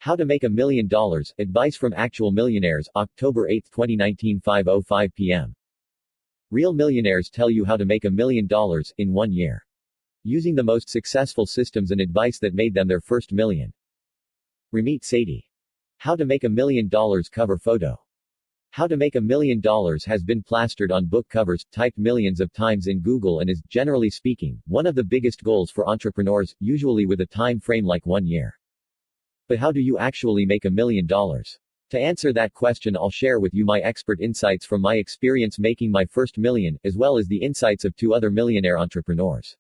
How to Make $1 Million, Advice from Actual Millionaires, October 8, 2019, 5:05 p.m. Real millionaires tell you how to make $1 million in 1 year. Using the most successful systems and advice that made them their first million. Ramit Sethi. How to Make $1 Million Cover Photo. How to Make $1 Million has been plastered on book covers, typed millions of times in Google, and is, generally speaking, one of the biggest goals for entrepreneurs, usually with a time frame like 1 year. But how do you actually make $1 million? To answer that question, I'll share with you my expert insights from my experience making my first million, as well as the insights of 2 other millionaire entrepreneurs.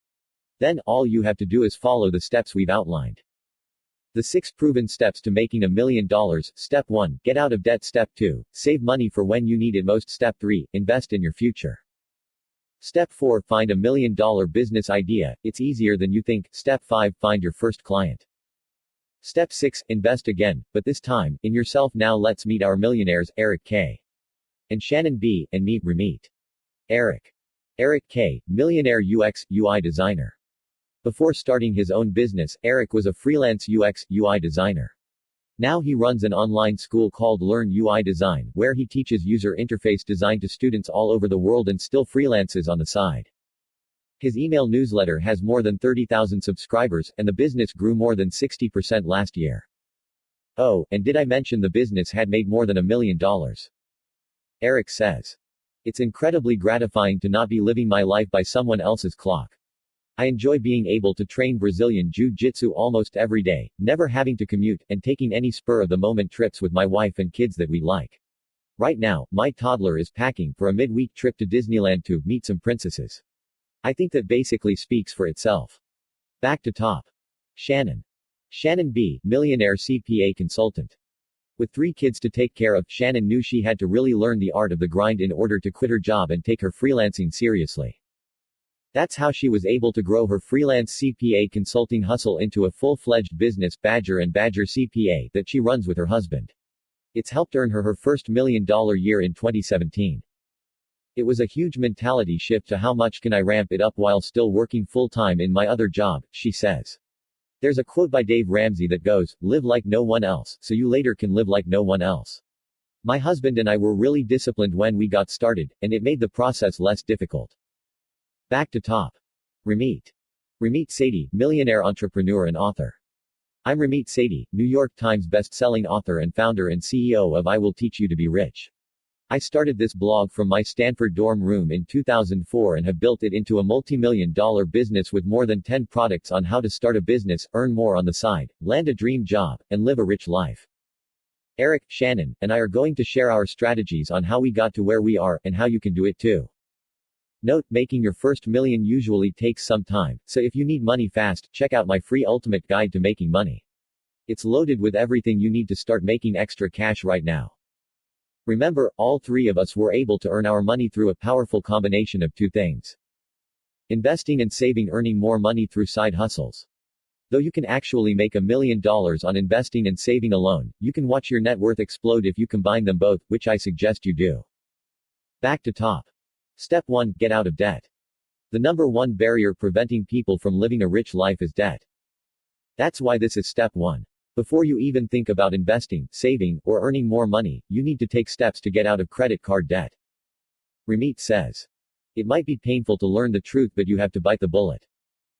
Then, all you have to do is follow the steps we've outlined. The 6 proven steps to making $1 million. Step 1. Get out of debt. Step 2. Save money for when you need it most. Step 3. Invest in your future. Step 4. Find $1 million business idea. It's easier than you think. Step 5. Find your first client. Step 6. Invest again, but this time, in yourself. Now let's meet our millionaires, Eric K. and Shannon B., and meet Ramit. Eric. Eric K., millionaire UX, UI designer. Before starting his own business, Eric was a freelance UX, UI designer. Now he runs an online school called Learn UI Design, where he teaches user interface design to students all over the world and still freelances on the side. His email newsletter has more than 30,000 subscribers, and the business grew more than 60% last year. Oh, and did I mention the business had made more than $1 million? Eric says. It's incredibly gratifying to not be living my life by someone else's clock. I enjoy being able to train Brazilian Jiu-Jitsu almost every day, never having to commute, and taking any spur-of-the-moment trips with my wife and kids that we like. Right now, my toddler is packing for a midweek trip to Disneyland to meet some princesses. I think that basically speaks for itself. Back to top. Shannon. Shannon B., millionaire CPA consultant. With 3 kids to take care of, Shannon knew she had to really learn the art of the grind in order to quit her job and take her freelancing seriously. That's how she was able to grow her freelance CPA consulting hustle into a full-fledged business, Badger & Badger CPA, that she runs with her husband. It's helped earn her first $1 million year in 2017. It was a huge mentality shift to how much can I ramp it up while still working full-time in my other job, she says. There's a quote by Dave Ramsey that goes, "Live like no one else, so you later can live like no one else." My husband and I were really disciplined when we got started, and it made the process less difficult. Back to top. Ramit. Ramit Sethi, millionaire entrepreneur and author. I'm Ramit Sethi, New York Times best-selling author and founder and CEO of I Will Teach You to Be Rich. I started this blog from my Stanford dorm room in 2004 and have built it into a multi-million-dollar business with more than 10 products on how to start a business, earn more on the side, land a dream job, and live a rich life. Eric, Shannon, and I are going to share our strategies on how we got to where we are, and how you can do it too. Note, making your first million usually takes some time, so if you need money fast, check out my free ultimate guide to making money. It's loaded with everything you need to start making extra cash right now. Remember, all 3 of us were able to earn our money through a powerful combination of 2 things. Investing and saving, earning more money through side hustles. Though you can actually make $1 million on investing and saving alone, you can watch your net worth explode if you combine them both, which I suggest you do. Back to top. Step 1. Get out of debt. The number 1 barrier preventing people from living a rich life is debt. That's why this is step 1. Before you even think about investing, saving, or earning more money, you need to take steps to get out of credit card debt. Ramit says. It might be painful to learn the truth, but you have to bite the bullet.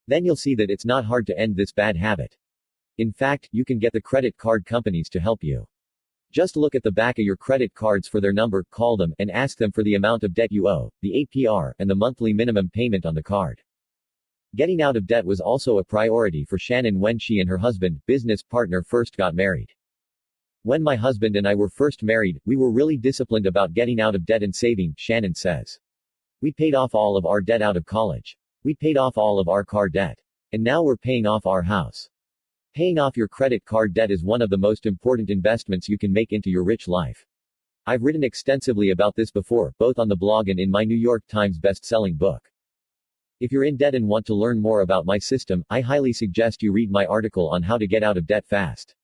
Then you'll see that it's not hard to end this bad habit. In fact, you can get the credit card companies to help you. Just look at the back of your credit cards for their number, call them, and ask them for the amount of debt you owe, the APR, and the monthly minimum payment on the card. Getting out of debt was also a priority for Shannon when she and her husband, business partner, first got married. When my husband and I were first married, we were really disciplined about getting out of debt and saving, Shannon says. We paid off all of our debt out of college. We paid off all of our car debt. And now we're paying off our house. Paying off your credit card debt is one of the most important investments you can make into your rich life. I've written extensively about this before, both on the blog and in my New York Times best-selling book. If you're in debt and want to learn more about my system, I highly suggest you read my article on how to get out of debt fast.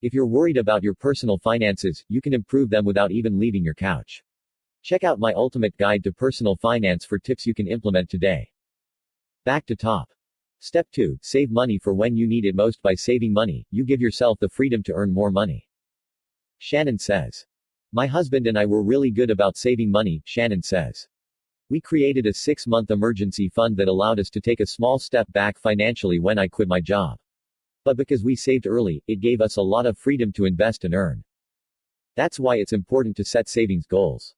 If you're worried about your personal finances, you can improve them without even leaving your couch. Check out my ultimate guide to personal finance for tips you can implement today. Back to top. Step 2. Save money for when you need it most. By saving money, you give yourself the freedom to earn more money. Shannon says. My husband and I were really good about saving money, Shannon says. We created a 6-month emergency fund that allowed us to take a small step back financially when I quit my job. But because we saved early, it gave us a lot of freedom to invest and earn. That's why it's important to set savings goals.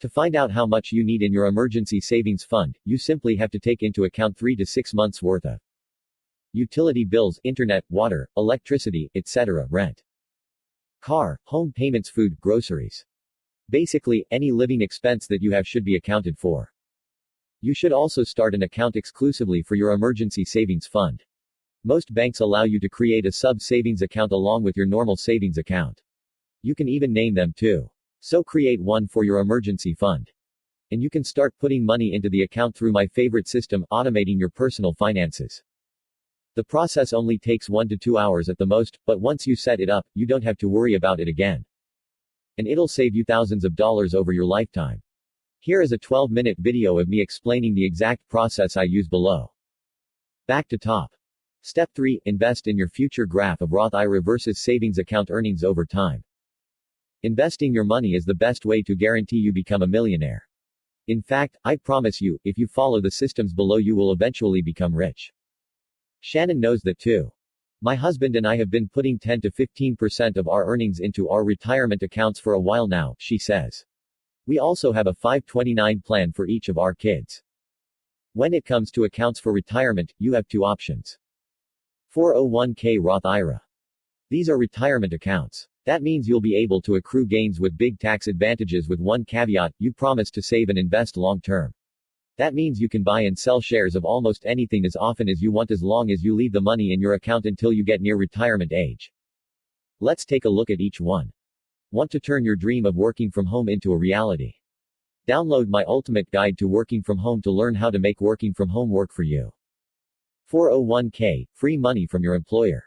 To find out how much you need in your emergency savings fund, you simply have to take into account 3 to 6 months worth of utility bills, internet, water, electricity, etc., rent, car, home payments, food, groceries. Basically, any living expense that you have should be accounted for. You should also start an account exclusively for your emergency savings fund. Most banks allow you to create a sub-savings account along with your normal savings account. You can even name them too. So create one for your emergency fund. And you can start putting money into the account through my favorite system, automating your personal finances. The process only takes 1 to 2 hours at the most, but once you set it up, you don't have to worry about it again. And it'll save you thousands of dollars over your lifetime. Here is a 12-minute video of me explaining the exact process I use below. Back to top. Step 3. Invest in your future. Graph of Roth IRA versus savings account earnings over time. Investing your money is the best way to guarantee you become a millionaire. In fact, I promise you, if you follow the systems below, you will eventually become rich. Shannon knows that too. My husband and I have been putting 10 to 15% of our earnings into our retirement accounts for a while now, she says. We also have a 529 plan for each of our kids. When it comes to accounts for retirement, you have 2 options. 401k Roth IRA. These are retirement accounts. That means you'll be able to accrue gains with big tax advantages with one caveat: you promise to save and invest long term. That means you can buy and sell shares of almost anything as often as you want as long as you leave the money in your account until you get near retirement age. Let's take a look at each one. Want to turn your dream of working from home into a reality? Download my ultimate guide to working from home to learn how to make working from home work for you. 401k, free money from your employer.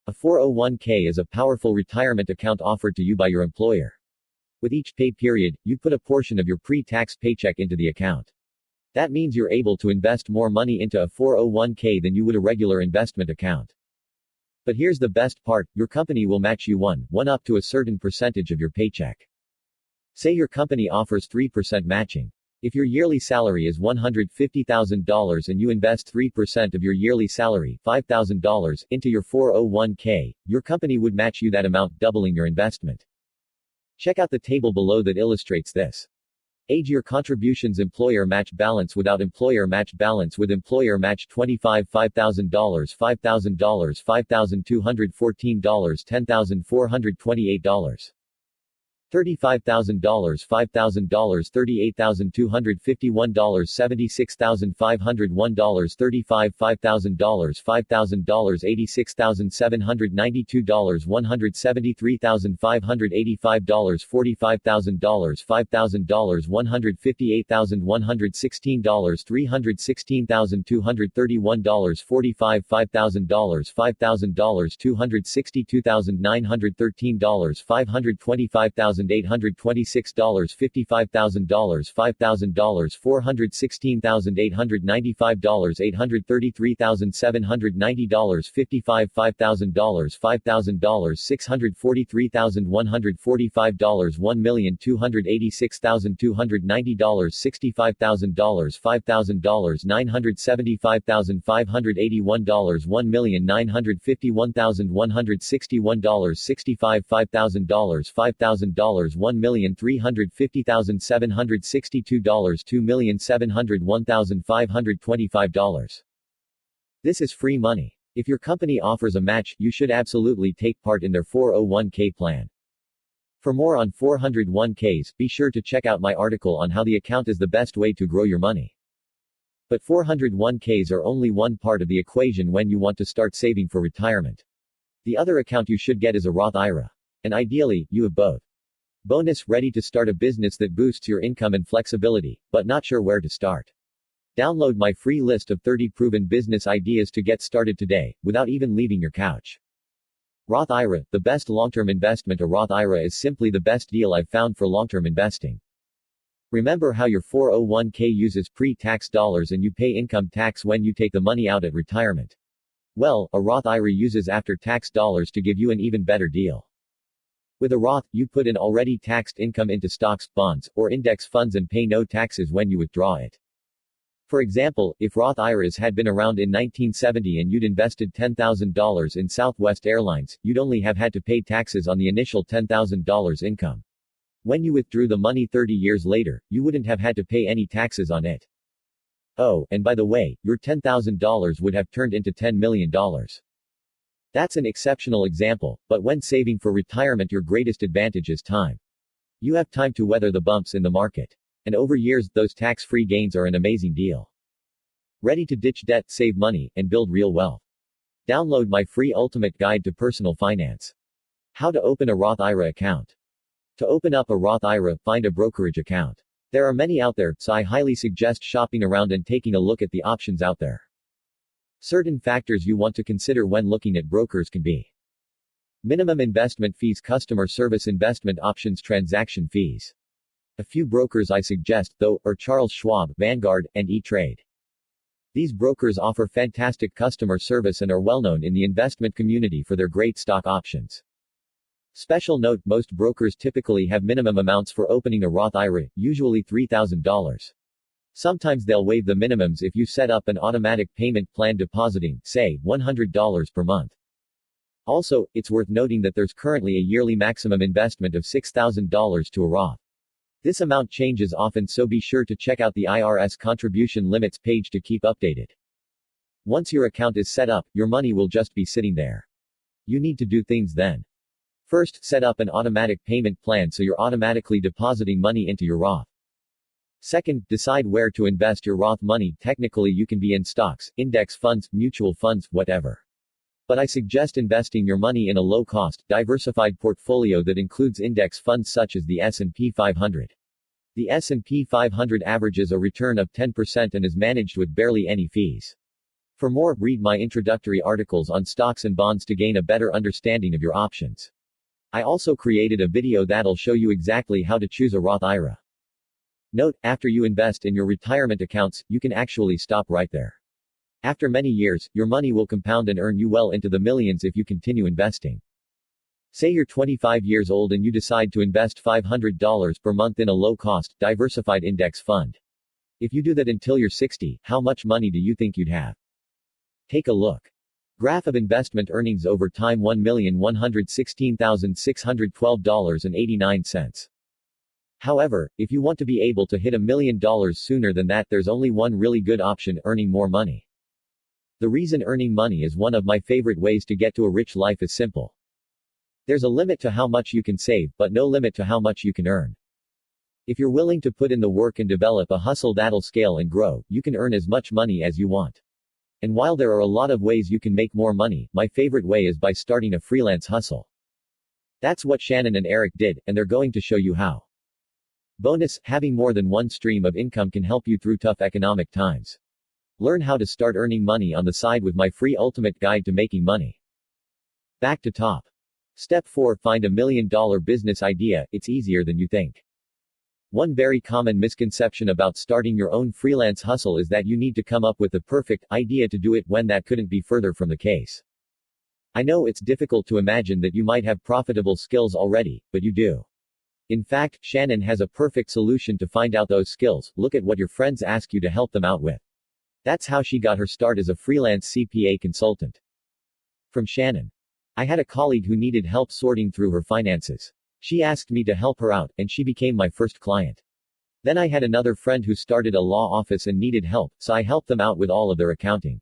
A 401k is a powerful retirement account offered to you by your employer. With each pay period, you put a portion of your pre-tax paycheck into the account. That means you're able to invest more money into a 401k than you would a regular investment account. But here's the best part: your company will match you one up to a certain percentage of your paycheck. Say your company offers 3% matching. If your yearly salary is $150,000 and you invest 3% of your yearly salary, $5,000, into your 401k, your company would match you that amount, doubling your investment. Check out the table below that illustrates this. Age: your contributions, employer match balance without employer match balance, with employer match 25, $5,000, $5,000, $5,214, $10,428. $35,000, $5,000, $38,251, $76,501, $35,000, $5,000, $86,792, $173,585, $45,000, $5,000, $158,116, $316,231, $45,000, $5,000, $262,913, $525,826, $55,000, $5,000, $416,895, $833,790, $55,000, $5,000, $643,145, $1,286,290, $65,000, $5,000, $975,581, $1,951,161, $65,000, $5,000, $1,350,762, $2,701,525. This is free money. If your company offers a match, you should absolutely take part in their 401k plan. For more on 401ks, be sure to check out my article on how the account is the best way to grow your money. But 401ks are only one part of the equation when you want to start saving for retirement. The other account you should get is a Roth IRA. And ideally, you have both. Bonus: ready to start a business that boosts your income and flexibility, but not sure where to start? Download my free list of 30 proven business ideas to get started today, without even leaving your couch. Roth IRA, the best long-term investment. A Roth IRA is simply the best deal I've found for long-term investing. Remember how your 401k uses pre-tax dollars and you pay income tax when you take the money out at retirement? Well, a Roth IRA uses after-tax dollars to give you an even better deal. With a Roth, you put in already taxed income into stocks, bonds, or index funds and pay no taxes when you withdraw it. For example, if Roth IRAs had been around in 1970 and you'd invested $10,000 in Southwest Airlines, you'd only have had to pay taxes on the initial $10,000 income. When you withdrew the money 30 years later, you wouldn't have had to pay any taxes on it. Oh, and by the way, your $10,000 would have turned into $10 million. That's an exceptional example, but when saving for retirement, your greatest advantage is time. You have time to weather the bumps in the market. And over years, those tax-free gains are an amazing deal. Ready to ditch debt, save money, and build real wealth? Download my free ultimate guide to personal finance. How to open a Roth IRA account. To open up a Roth IRA, find a brokerage account. There are many out there, so I highly suggest shopping around and taking a look at the options out there. Certain factors you want to consider when looking at brokers can be: minimum investment fees, customer service, investment options, transaction fees. A few brokers I suggest, though, are Charles Schwab, Vanguard, and E-Trade. These brokers offer fantastic customer service and are well known in the investment community for their great stock options. Special note, most brokers typically have minimum amounts for opening a Roth IRA, usually $3,000. Sometimes they'll waive the minimums if you set up an automatic payment plan depositing, say, $100 per month. Also, it's worth noting that there's currently a yearly maximum investment of $6,000 to a Roth. This amount changes often, so be sure to check out the IRS contribution limits page to keep updated. Once your account is set up, your money will just be sitting there. You need to do things then. First, set up an automatic payment plan so you're automatically depositing money into your Roth. Second, decide where to invest your Roth money. Technically, you can be in stocks, index funds, mutual funds, whatever. But I suggest investing your money in a low-cost, diversified portfolio that includes index funds such as the S&P 500. The S&P 500 averages a return of 10% and is managed with barely any fees. For more, read my introductory articles on stocks and bonds to gain a better understanding of your options. I also created a video that'll show you exactly how to choose a Roth IRA. Note, after you invest in your retirement accounts, you can actually stop right there. After many years, your money will compound and earn you well into the millions if you continue investing. Say you're 25 years old and you decide to invest $500 per month in a low-cost, diversified index fund. If you do that until you're 60, how much money do you think you'd have? Take a look. Graph of investment earnings over time: $1,116,612.89. However, if you want to be able to hit $1 million sooner than that, there's only one really good option: earning more money. The reason earning money is one of my favorite ways to get to a rich life is simple. There's a limit to how much you can save, but no limit to how much you can earn. If you're willing to put in the work and develop a hustle that'll scale and grow, you can earn as much money as you want. And while there are a lot of ways you can make more money, my favorite way is by starting a freelance hustle. That's what Shannon and Eric did, and they're going to show you how. Bonus, having more than one stream of income can help you through tough economic times. Learn how to start earning money on the side with my free ultimate guide to making money. Back to top. Step 4. Find $1 million business idea. It's easier than you think. One very common misconception about starting your own freelance hustle is that you need to come up with the perfect idea to do it, when that couldn't be further from the case. I know it's difficult to imagine that you might have profitable skills already, but you do. In fact, Shannon has a perfect solution to find out those skills. Look at what your friends ask you to help them out with. That's how she got her start as a freelance CPA consultant. From Shannon. I had a colleague who needed help sorting through her finances. She asked me to help her out, and she became my first client. Then I had another friend who started a law office and needed help, so I helped them out with all of their accounting.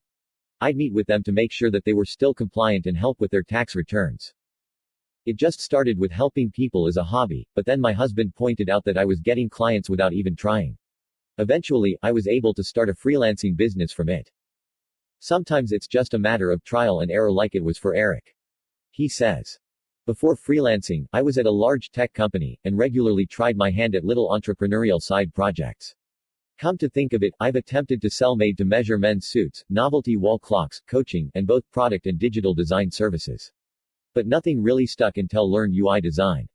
I'd meet with them to make sure that they were still compliant and help with their tax returns. It just started with helping people as a hobby, but then my husband pointed out that I was getting clients without even trying. Eventually, I was able to start a freelancing business from it. Sometimes it's just a matter of trial and error, like it was for Eric. He says. Before freelancing, I was at a large tech company, and regularly tried my hand at little entrepreneurial side projects. Come to think of it, I've attempted to sell made-to-measure men's suits, novelty wall clocks, coaching, and both product and digital design services. But nothing really stuck until learned UI design.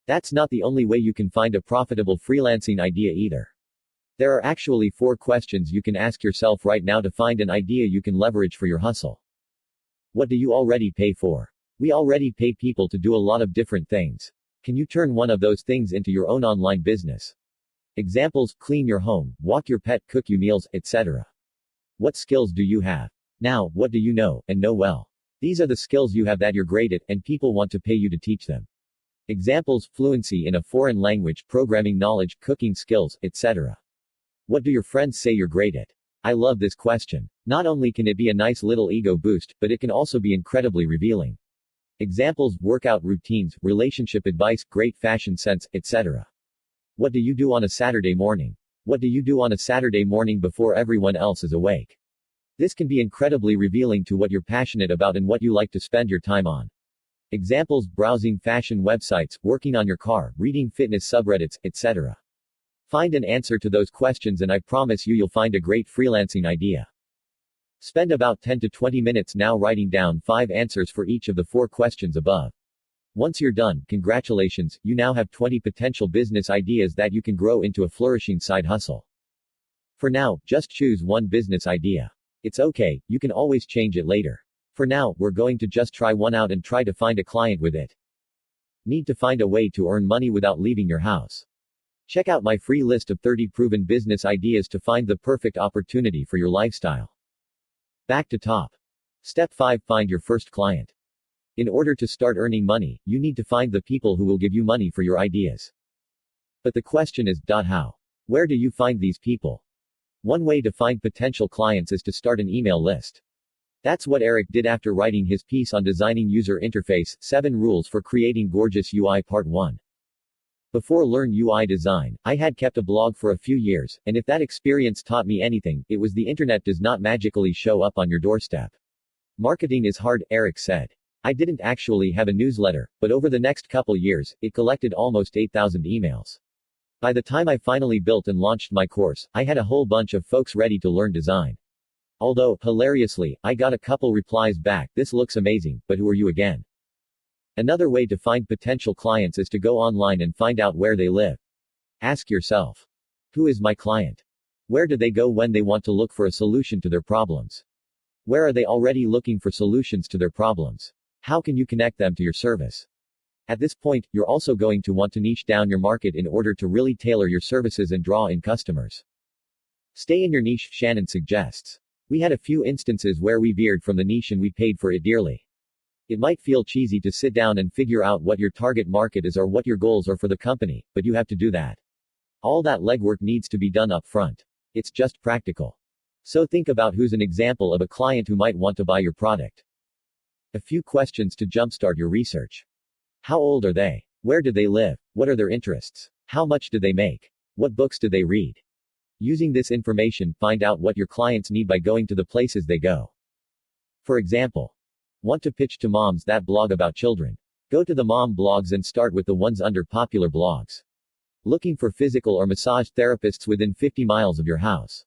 That's not the only way you can find a profitable freelancing idea either. There are actually 4 questions you can ask yourself right now to find an idea you can leverage for your hustle. What do you already pay for? We already pay people to do a lot of different things. Can you turn one of those things into your own online business? Examples: clean your home, walk your pet, cook you meals, etc. What skills do you have? Now, what do you know, and know well? These are the skills you have that you're great at, and people want to pay you to teach them. Examples: fluency in a foreign language, programming knowledge, cooking skills, etc. What do your friends say you're great at? I love this question. Not only can it be a nice little ego boost, but it can also be incredibly revealing. Examples: workout routines, relationship advice, great fashion sense, etc. What do you do on a Saturday morning? What do you do on a Saturday morning before everyone else is awake? This can be incredibly revealing to what you're passionate about and what you like to spend your time on. Examples: browsing fashion websites, working on your car, reading fitness subreddits, etc. Find an answer to those questions and I promise you'll find a great freelancing idea. Spend about 10 to 20 minutes now writing down 5 answers for each of the 4 questions above. Once you're done, congratulations, you now have 20 potential business ideas that you can grow into a flourishing side hustle. For now, just choose one business idea. It's okay, you can always change it later. For now, we're going to just try one out and try to find a client with it. Need to find a way to earn money without leaving your house? Check out my free list of 30 proven business ideas to find the perfect opportunity for your lifestyle. Back to top. Step 5: Find your first client. In order to start earning money, you need to find the people who will give you money for your ideas. But the question is, how? Where do you find these people? One way to find potential clients is to start an email list. That's what Eric did after writing his piece on designing user interface, 7 rules for creating gorgeous UI part 1. Before Learn UI Design, I had kept a blog for a few years, and if that experience taught me anything, it was the internet does not magically show up on your doorstep. Marketing is hard, Eric said. I didn't actually have a newsletter, but over the next couple years, it collected almost 8,000 emails. By the time I finally built and launched my course, I had a whole bunch of folks ready to learn design. Although, hilariously, I got a couple replies back: "This looks amazing, but who are you again?" Another way to find potential clients is to go online and find out where they live. Ask yourself, who is my client? Where do they go when they want to look for a solution to their problems? Where are they already looking for solutions to their problems? How can you connect them to your service? At this point, you're also going to want to niche down your market in order to really tailor your services and draw in customers. Stay in your niche, Shannon suggests. We had a few instances where we veered from the niche and we paid for it dearly. It might feel cheesy to sit down and figure out what your target market is or what your goals are for the company, but you have to do that. All that legwork needs to be done up front. It's just practical. So think about who's an example of a client who might want to buy your product. A few questions to jumpstart your research. How old are they? Where do they live? What are their interests? How much do they make? What books do they read? Using this information, find out what your clients need by going to the places they go. For example, want to pitch to moms that blog about children? Go to the mom blogs and start with the ones under popular blogs. Looking for physical or massage therapists within 50 miles of your house?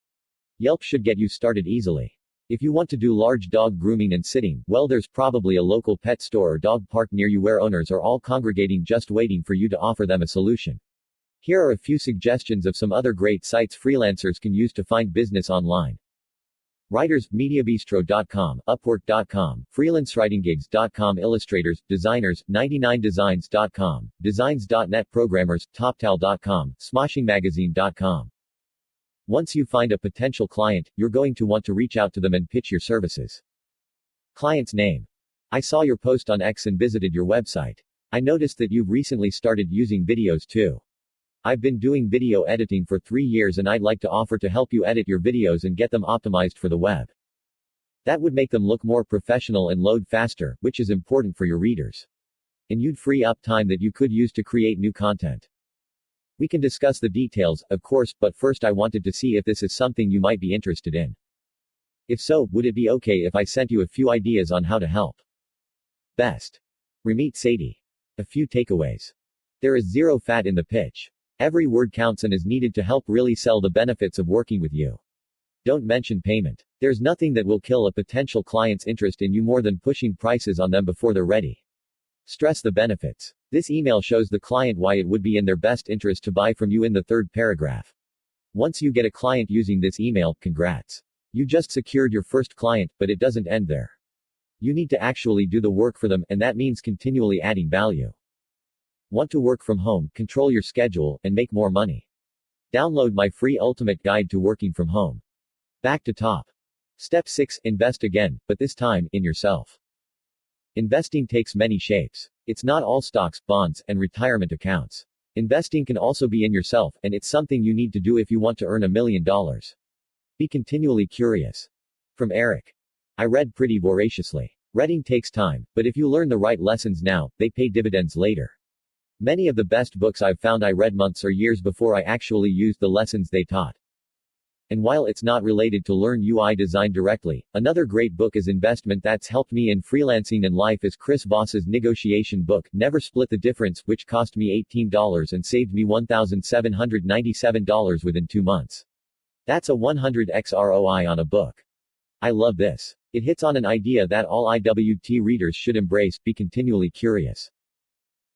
Yelp should get you started easily. If you want to do large dog grooming and sitting, well, there's probably a local pet store or dog park near you where owners are all congregating just waiting for you to offer them a solution. Here are a few suggestions of some other great sites freelancers can use to find business online. Writers, MediaBistro.com, Upwork.com, FreelanceWritingGigs.com, Illustrators, Designers, 99designs.com, Designs.net, Programmers, TopTal.com, SmoshingMagazine.com. Once you find a potential client, you're going to want to reach out to them and pitch your services. Client's name. I saw your post on X and visited your website. I noticed that you've recently started using videos too. I've been doing video editing for 3 years and I'd like to offer to help you edit your videos and get them optimized for the web. That would make them look more professional and load faster, which is important for your readers. And you'd free up time that you could use to create new content. We can discuss the details, of course, but first I wanted to see if this is something you might be interested in. If so, would it be okay if I sent you a few ideas on how to help? Best. Ramit Sethi. A few takeaways. There is zero fat in the pitch. Every word counts and is needed to help really sell the benefits of working with you. Don't mention payment. There's nothing that will kill a potential client's interest in you more than pushing prices on them before they're ready. Stress the benefits. This email shows the client why it would be in their best interest to buy from you in the third paragraph. Once you get a client using this email, congrats. You just secured your first client, but it doesn't end there. You need to actually do the work for them, and that means continually adding value. Want to work from home, control your schedule, and make more money? Download my free ultimate guide to working from home. Back to top. Step 6. Invest again, but this time, in yourself. Investing takes many shapes. It's not all stocks, bonds, and retirement accounts. Investing can also be in yourself, and it's something you need to do if you want to earn $1 million. Be continually curious. From Eric. I read pretty voraciously. Reading takes time, but if you learn the right lessons now, they pay dividends later. Many of the best books I've found I read months or years before I actually used the lessons they taught. And while it's not related to learn UI design directly, another great book is investment that's helped me in freelancing and life is Chris Voss's negotiation book, Never Split the Difference, which cost me $18 and saved me $1,797 within 2 months. That's a 100x ROI on a book. I love this. It hits on an idea that all IWT readers should embrace: be continually curious.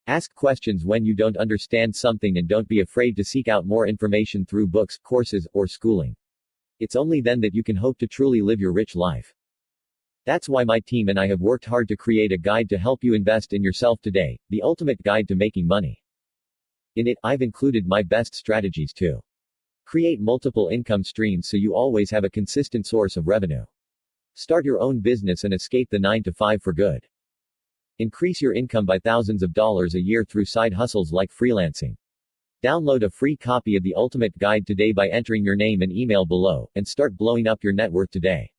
Ask questions when you don't understand something and don't be afraid to seek out more information through books, courses, or schooling. It's only then that you can hope to truly live your rich life. That's why my team and I have worked hard to create a guide to help you invest in yourself today, the ultimate guide to making money. In it, I've included my best strategies to create multiple income streams so you always have a consistent source of revenue. Start your own business and escape the 9-to-5 for good. Increase your income by thousands of dollars a year through side hustles like freelancing. Download a free copy of the Ultimate Guide today by entering your name and email below, and start blowing up your net worth today.